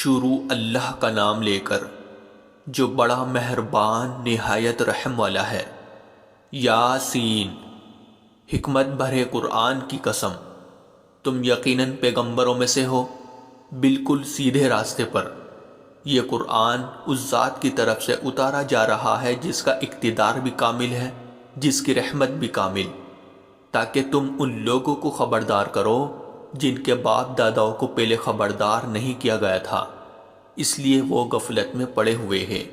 شروع اللہ کا نام لے کر جو بڑا مہربان نہایت رحم والا ہے۔ یاسین، حکمت بھرے قرآن کی قسم، تم یقیناً پیغمبروں میں سے ہو، بالکل سیدھے راستے پر۔ یہ قرآن اس ذات کی طرف سے اتارا جا رہا ہے جس کا اقتدار بھی کامل ہے، جس کی رحمت بھی کامل، تاکہ تم ان لوگوں کو خبردار کرو جن کے باپ داداؤں کو پہلے خبردار نہیں کیا گیا تھا، اس لیے وہ غفلت میں پڑے ہوئے ہیں۔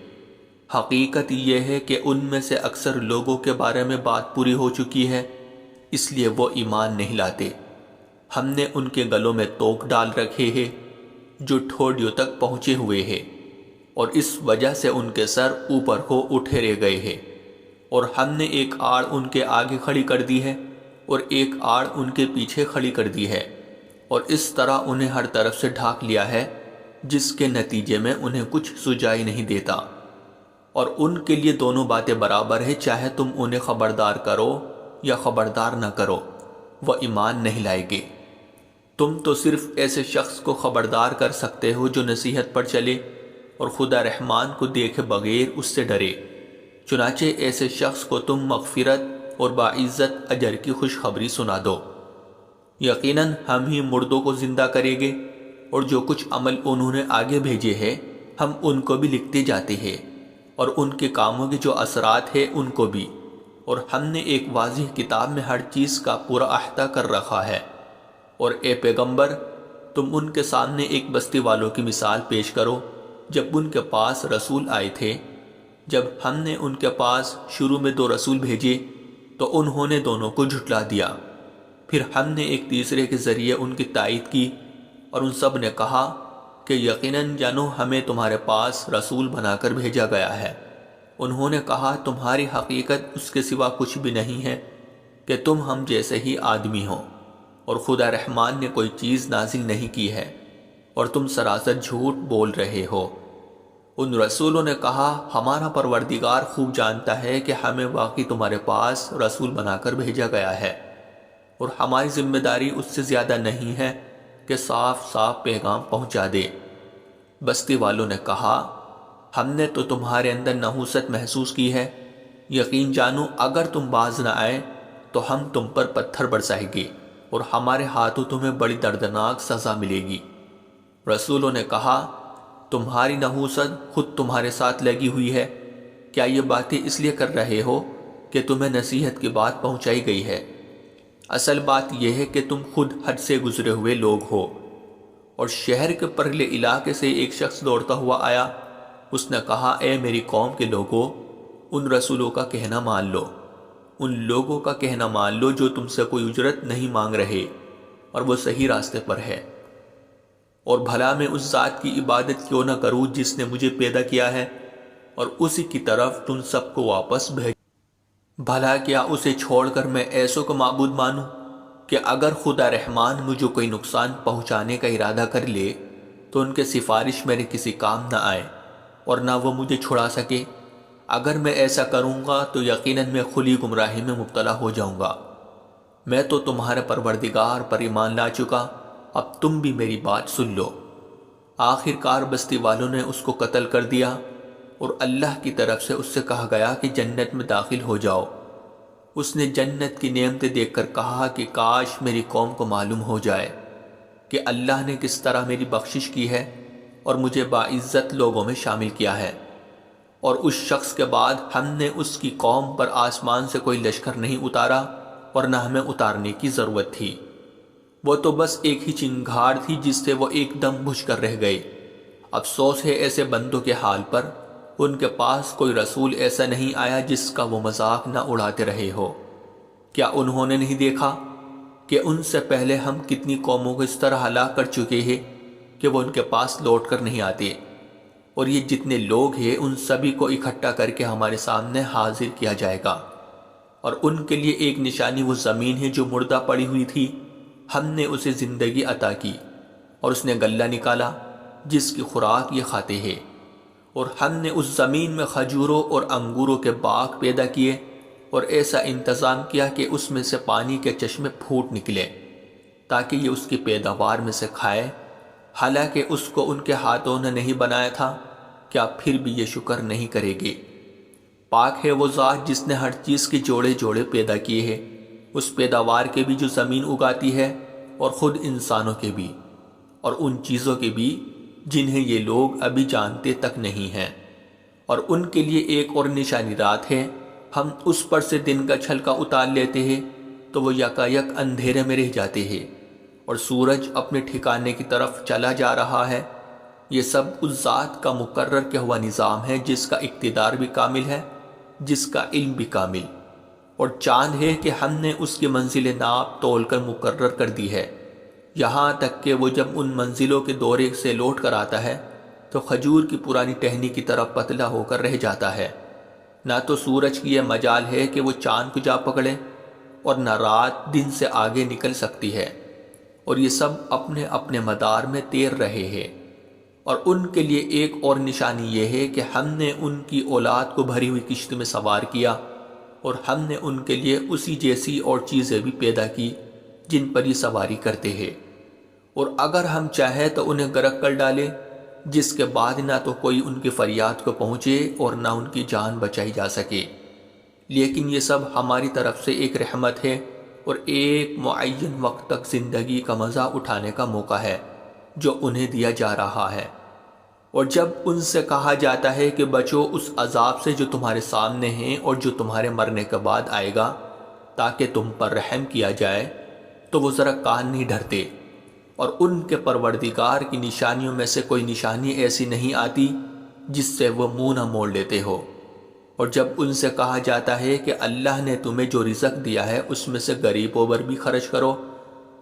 حقیقت یہ ہے کہ ان میں سے اکثر لوگوں کے بارے میں بات پوری ہو چکی ہے، اس لیے وہ ایمان نہیں لاتے۔ ہم نے ان کے گلوں میں توق ڈال رکھے ہیں جو ٹھوڑیوں تک پہنچے ہوئے ہیں، اور اس وجہ سے ان کے سر اوپر کو اٹھے رہ گئے ہیں، اور ہم نے ایک آڑ ان کے آگے کھڑی کر دی ہے اور ایک آڑ ان کے پیچھے کھڑی کر دی ہے، اور اس طرح انہیں ہر طرف سے ڈھانک لیا ہے، جس کے نتیجے میں انہیں کچھ سجائی نہیں دیتا۔ اور ان کے لیے دونوں باتیں برابر ہیں، چاہے تم انہیں خبردار کرو یا خبردار نہ کرو، وہ ایمان نہیں لائیں گے۔ تم تو صرف ایسے شخص کو خبردار کر سکتے ہو جو نصیحت پر چلے اور خدا رحمان کو دیکھے بغیر اس سے ڈرے۔ چنانچہ ایسے شخص کو تم مغفرت اور باعزت اجر کی خوشخبری سنا دو۔ یقیناً ہم ہی مردوں کو زندہ کریں گے، اور جو کچھ عمل انہوں نے آگے بھیجے ہیں ہم ان کو بھی لکھتے جاتے ہیں، اور ان کے کاموں کے جو اثرات ہیں ان کو بھی، اور ہم نے ایک واضح کتاب میں ہر چیز کا پورا احاطہ کر رکھا ہے۔ اور اے پیغمبر، تم ان کے سامنے ایک بستی والوں کی مثال پیش کرو جب ان کے پاس رسول آئے تھے۔ جب ہم نے ان کے پاس شروع میں 2 رسول بھیجے تو انہوں نے دونوں کو جھٹلا دیا، پھر ہم نے ایک تیسرے کے ذریعے ان کی تائید کی، اور ان سب نے کہا کہ یقیناً جانو ہمیں تمہارے پاس رسول بنا کر بھیجا گیا ہے۔ انہوں نے کہا تمہاری حقیقت اس کے سوا کچھ بھی نہیں ہے کہ تم ہم جیسے ہی آدمی ہو، اور خدا رحمان نے کوئی چیز نازل نہیں کی ہے، اور تم سراسر جھوٹ بول رہے ہو۔ ان رسولوں نے کہا ہمارا پروردگار خوب جانتا ہے کہ ہمیں واقعی تمہارے پاس رسول بنا کر بھیجا گیا ہے، اور ہماری ذمہ داری اس سے زیادہ نہیں ہے کہ صاف صاف پیغام پہنچا دے۔ بستی والوں نے کہا ہم نے تو تمہارے اندر نحوست محسوس کی ہے، یقین جانو اگر تم باز نہ آئے تو ہم تم پر پتھر برسائیں گے، اور ہمارے ہاتھوں تمہیں بڑی دردناک سزا ملے گی۔ رسولوں نے کہا تمہاری نحوست خود تمہارے ساتھ لگی ہوئی ہے، کیا یہ باتیں اس لیے کر رہے ہو کہ تمہیں نصیحت کی بات پہنچائی گئی ہے؟ اصل بات یہ ہے کہ تم خود حد سے گزرے ہوئے لوگ ہو۔ اور شہر کے پرلے علاقے سے ایک شخص دوڑتا ہوا آیا، اس نے کہا اے میری قوم کے لوگوں، ان رسولوں کا کہنا مان لو، ان لوگوں کا کہنا مان لو جو تم سے کوئی اجرت نہیں مانگ رہے اور وہ صحیح راستے پر ہے، اور بھلا میں اس ذات کی عبادت کیوں نہ کروں جس نے مجھے پیدا کیا ہے اور اسی کی طرف تم سب کو واپس بھیج۔ بھلا کیا اسے چھوڑ کر میں ایسوں کو معبود مانوں کہ اگر خدا رحمان مجھے کوئی نقصان پہنچانے کا ارادہ کر لے تو ان کے سفارش میرے کسی کام نہ آئے اور نہ وہ مجھے چھڑا سکے؟ اگر میں ایسا کروں گا تو یقیناً میں کھلی گمراہی میں مبتلا ہو جاؤں گا۔ میں تو تمہارے پروردگار پر ایمان لا چکا، اب تم بھی میری بات سن لو۔ آخر کار بستی والوں نے اس کو قتل کر دیا، اور اللہ کی طرف سے اس سے کہا گیا کہ جنت میں داخل ہو جاؤ۔ اس نے جنت کی نعمتیں دیکھ کر کہا کہ کاش میری قوم کو معلوم ہو جائے کہ اللہ نے کس طرح میری بخشش کی ہے اور مجھے باعزت لوگوں میں شامل کیا ہے۔ اور اس شخص کے بعد ہم نے اس کی قوم پر آسمان سے کوئی لشکر نہیں اتارا، اور نہ ہمیں اتارنے کی ضرورت تھی۔ وہ تو بس ایک ہی چنگھاڑ تھی جس سے وہ ایک دم بجھ کر رہ گئی۔ افسوس ہے ایسے بندوں کے حال پر، ان کے پاس کوئی رسول ایسا نہیں آیا جس کا وہ مذاق نہ اڑاتے رہے ہو۔ کیا انہوں نے نہیں دیکھا کہ ان سے پہلے ہم کتنی قوموں کو اس طرح ہلاک کر چکے ہیں کہ وہ ان کے پاس لوٹ کر نہیں آتے؟ اور یہ جتنے لوگ ہیں ان سبھی کو اکٹھا کر کے ہمارے سامنے حاضر کیا جائے گا، اور ان کے لیے ایک نشانی وہ زمین ہے جو مردہ پڑی ہوئی تھی، ہم نے اسے زندگی عطا کی، اور اس نے غلہ نکالا جس کی خوراک یہ کھاتے ہیں، اور ہم نے اس زمین میں کھجوروں اور انگوروں کے باغ پیدا کیے، اور ایسا انتظام کیا کہ اس میں سے پانی کے چشمے پھوٹ نکلے تاکہ یہ اس کی پیداوار میں سے کھائے۔ حالانکہ اس کو ان کے ہاتھوں نے نہیں بنایا تھا، کیا پھر بھی یہ شکر نہیں کرے گے؟ پاک ہے وہ ذات جس نے ہر چیز کے جوڑے جوڑے پیدا کیے ہیں، اس پیداوار کے بھی جو زمین اگاتی ہے اور خود انسانوں کے بھی، اور ان چیزوں کے بھی جنہیں یہ لوگ ابھی جانتے تک نہیں ہیں۔ اور ان کے لیے ایک اور نشانی رات ہے، ہم اس پر سے دن کا چھلکا اتار لیتے ہیں تو وہ یکایک اندھیرے میں رہ جاتے ہیں، اور سورج اپنے ٹھکانے کی طرف چلا جا رہا ہے۔ یہ سب اس ذات کا مقرر کیا ہوا نظام ہے جس کا اقتدار بھی کامل ہے، جس کا علم بھی کامل، اور چاند ہے کہ ہم نے اس کی منزل ناپ تول کر مقرر کر دی ہے، یہاں تک کہ وہ جب ان منزلوں کے دورے سے لوٹ کر آتا ہے تو کھجور کی پرانی ٹہنی کی طرح پتلا ہو کر رہ جاتا ہے۔ نہ تو سورج کی یہ مجال ہے کہ وہ چاند کو جا پکڑے، اور نہ رات دن سے آگے نکل سکتی ہے، اور یہ سب اپنے اپنے مدار میں تیر رہے ہیں۔ اور ان کے لیے ایک اور نشانی یہ ہے کہ ہم نے ان کی اولاد کو بھری ہوئی کشتی میں سوار کیا، اور ہم نے ان کے لیے اسی جیسی اور چیزیں بھی پیدا کی جن پر یہ سواری کرتے ہیں، اور اگر ہم چاہیں تو انہیں غرق کر ڈالیں، جس کے بعد نہ تو کوئی ان کی فریاد کو پہنچے اور نہ ان کی جان بچائی جا سکے۔ لیکن یہ سب ہماری طرف سے ایک رحمت ہے اور ایک معین وقت تک زندگی کا مزہ اٹھانے کا موقع ہے جو انہیں دیا جا رہا ہے۔ اور جب ان سے کہا جاتا ہے کہ بچو اس عذاب سے جو تمہارے سامنے ہیں اور جو تمہارے مرنے کے بعد آئے گا تاکہ تم پر رحم کیا جائے، تو وہ ذرا کان نہیں دھرتے، اور ان کے پروردگار کی نشانیوں میں سے کوئی نشانی ایسی نہیں آتی جس سے وہ منہ نہ موڑ لیتے ہو۔ اور جب ان سے کہا جاتا ہے کہ اللہ نے تمہیں جو رزق دیا ہے اس میں سے غریبوں پر بھی خرچ کرو،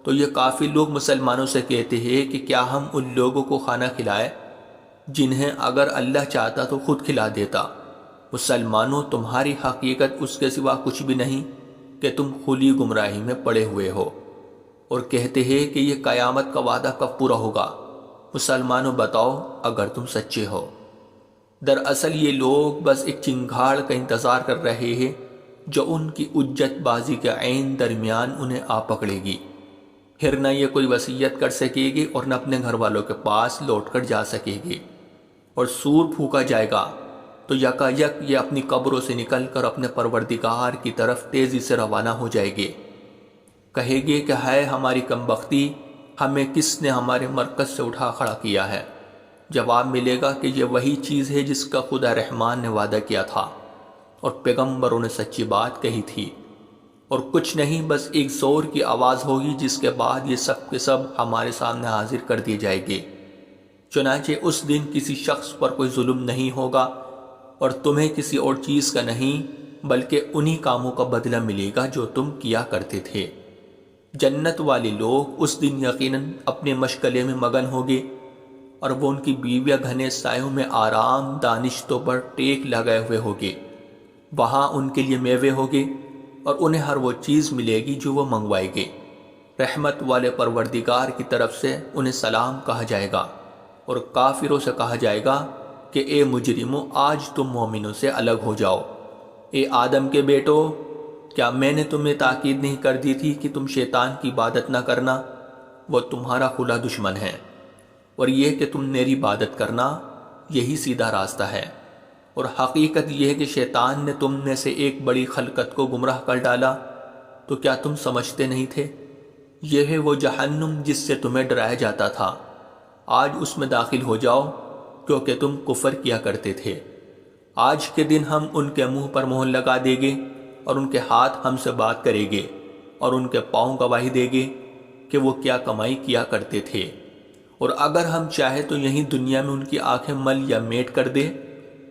تو یہ کافی لوگ مسلمانوں سے کہتے ہیں کہ کیا ہم ان لوگوں کو کھانا کھلائے جنہیں اگر اللہ چاہتا تو خود کھلا دیتا۔ مسلمانوں، تمہاری حقیقت اس کے سوا کچھ بھی نہیں کہ تم کھلی گمراہی میں پڑے ہوئے ہو۔ اور کہتے ہیں کہ یہ قیامت کا وعدہ کب پورا ہوگا؟ مسلمانوں بتاؤ اگر تم سچے ہو۔ دراصل یہ لوگ بس ایک چنگھاڑ کا انتظار کر رہے ہیں جو ان کی اجت بازی کے عین درمیان انہیں آ پکڑے گی، پھر نہ یہ کوئی وصیت کر سکے گی اور نہ اپنے گھر والوں کے پاس لوٹ کر جا سکے گی۔ اور سور پھونکا جائے گا تو یکایک یہ اپنی قبروں سے نکل کر اپنے پروردگار کی طرف تیزی سے روانہ ہو جائے گے۔ کہے گے کہ ہے ہماری کمبختی، ہمیں کس نے ہمارے مرکز سے اٹھا کھڑا کیا ہے؟ جواب ملے گا کہ یہ وہی چیز ہے جس کا خدا رحمان نے وعدہ کیا تھا اور پیغمبروں نے سچی بات کہی تھی، اور کچھ نہیں، بس ایک زور کی آواز ہوگی جس کے بعد یہ سب کے سب ہمارے سامنے حاضر کر دیے جائیں گے۔ چنانچہ اس دن کسی شخص پر کوئی ظلم نہیں ہوگا اور تمہیں کسی اور چیز کا نہیں بلکہ انہی کاموں کا بدلہ ملے گا جو تم کیا کرتے تھے۔ جنت والے لوگ اس دن یقیناً اپنے مشغلے میں مگن ہوگے، اور وہ ان کی بیویاں گھنے سایوں میں آرام دانشتوں پر ٹیک لگائے ہوئے ہوگے۔ وہاں ان کے لیے میوے ہوگے اور انہیں ہر وہ چیز ملے گی جو وہ منگوائے گے۔ رحمت والے پروردگار کی طرف سے انہیں سلام کہا جائے گا، اور کافروں سے کہا جائے گا کہ اے مجرموں، آج تم مومنوں سے الگ ہو جاؤ۔ اے آدم کے بیٹو، کیا میں نے تمہیں تاکید نہیں کر دی تھی کہ تم شیطان کی عبادت نہ کرنا؟ وہ تمہارا کھلا دشمن ہے، اور یہ کہ تم میری عبادت کرنا، یہی سیدھا راستہ ہے۔ اور حقیقت یہ ہے کہ شیطان نے تم میں سے ایک بڑی خلقت کو گمراہ کر ڈالا، تو کیا تم سمجھتے نہیں تھے؟ یہ ہے وہ جہنم جس سے تمہیں ڈرایا جاتا تھا، آج اس میں داخل ہو جاؤ کیونکہ تم کفر کیا کرتے تھے۔ آج کے دن ہم ان کے منہ پر مہر لگا دیں گے، اور ان کے ہاتھ ہم سے بات کریں گے، اور ان کے پاؤں گواہی دیں گے کہ وہ کیا کمائی کیا کرتے تھے۔ اور اگر ہم چاہیں تو یہیں دنیا میں ان کی آنکھیں مل یا میٹ کر دے،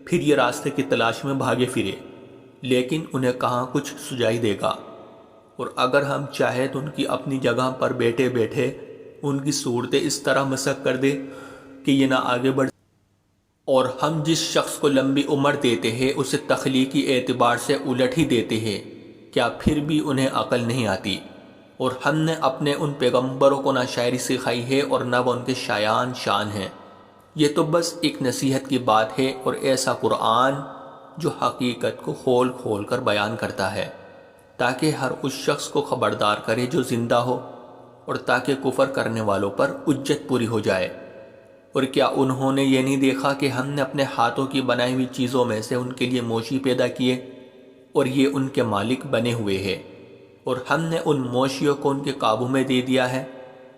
پھر یہ راستے کی تلاش میں بھاگے پھرے، لیکن انہیں کہاں کچھ سجائی دے گا۔ اور اگر ہم چاہیں تو ان کی اپنی جگہ پر بیٹھے بیٹھے ان کی صورتیں اس طرح مسخ کر دے کہ یہ نہ آگے بڑھ۔ اور ہم جس شخص کو لمبی عمر دیتے ہیں اسے تخلیقی اعتبار سے الٹ ہی دیتے ہیں، کیا پھر بھی انہیں عقل نہیں آتی؟ اور ہم نے اپنے ان پیغمبروں کو نہ شاعری سکھائی ہے اور نہ وہ ان کے شایان شان ہیں۔ یہ تو بس ایک نصیحت کی بات ہے، اور ایسا قرآن جو حقیقت کو کھول کھول کر بیان کرتا ہے تاکہ ہر اس شخص کو خبردار کرے جو زندہ ہو، اور تاکہ کفر کرنے والوں پر حجت پوری ہو جائے۔ اور کیا انہوں نے یہ نہیں دیکھا کہ ہم نے اپنے ہاتھوں کی بنائی ہوئی چیزوں میں سے ان کے لیے موشی پیدا کیے اور یہ ان کے مالک بنے ہوئے ہیں، اور ہم نے ان موشیوں کو ان کے قابو میں دے دیا ہے،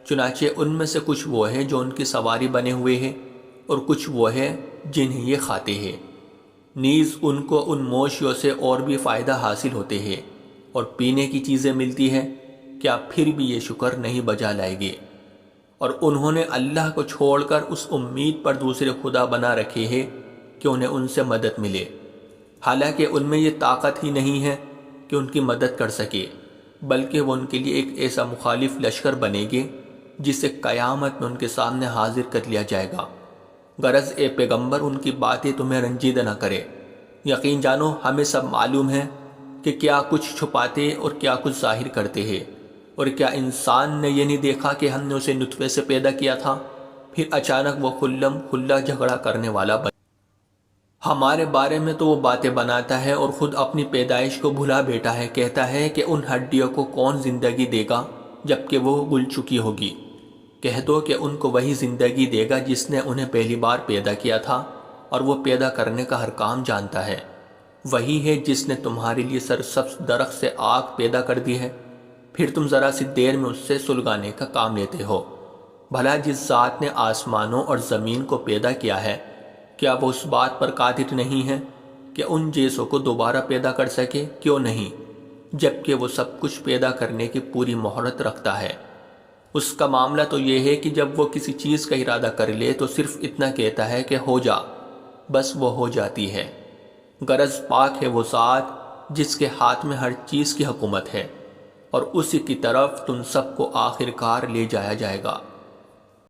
چنانچہ ان میں سے کچھ وہ ہیں جو ان کی سواری بنے ہوئے ہیں اور کچھ وہ ہیں جنہیں یہ کھاتے ہیں۔ نیز ان کو ان موشیوں سے اور بھی فائدہ حاصل ہوتے ہیں اور پینے کی چیزیں ملتی ہیں، کیا پھر بھی یہ شکر نہیں بجا لائے گے؟ اور انہوں نے اللہ کو چھوڑ کر اس امید پر دوسرے خدا بنا رکھے ہیں کہ انہیں ان سے مدد ملے، حالانکہ ان میں یہ طاقت ہی نہیں ہے کہ ان کی مدد کر سکے، بلکہ وہ ان کے لیے ایک ایسا مخالف لشکر بنے گے جسے قیامت میں ان کے سامنے حاضر کر لیا جائے گا۔ غرض اے پیغمبر ان کی باتیں تمہیں رنجیدہ نہ کرے، یقین جانو ہمیں سب معلوم ہے کہ کیا کچھ چھپاتے اور کیا کچھ ظاہر کرتے ہیں۔ اور کیا انسان نے یہ نہیں دیکھا کہ ہم نے اسے نطفے سے پیدا کیا تھا، پھر اچانک وہ خلم کھلا جھگڑا کرنے والا بن ہمارے بارے میں تو وہ باتیں بناتا ہے اور خود اپنی پیدائش کو بھلا بیٹھا ہے، کہتا ہے کہ ان ہڈیوں کو کون زندگی دے گا جبکہ وہ گل چکی ہوگی۔ کہہ دو کہ ان کو وہی زندگی دے گا جس نے انہیں پہلی بار پیدا کیا تھا، اور وہ پیدا کرنے کا ہر کام جانتا ہے۔ وہی ہے جس نے تمہارے لیے سرسبز درخت سے آگ پیدا کر دی ہے، پھر تم ذرا سی دیر میں اس سے سلگانے کا کام لیتے ہو۔ بھلا جس ذات نے آسمانوں اور زمین کو پیدا کیا ہے، کیا وہ اس بات پر قادر نہیں ہے کہ ان جیسوں کو دوبارہ پیدا کر سکے؟ کیوں نہیں، جبکہ وہ سب کچھ پیدا کرنے کی پوری مہارت رکھتا ہے۔ اس کا معاملہ تو یہ ہے کہ جب وہ کسی چیز کا ارادہ کر لے تو صرف اتنا کہتا ہے کہ ہو جا، بس وہ ہو جاتی ہے۔ غرض پاک ہے وہ ذات جس کے ہاتھ میں ہر چیز کی حکومت ہے، اور اسی کی طرف تم سب کو آخر کار لے جایا جائے گا۔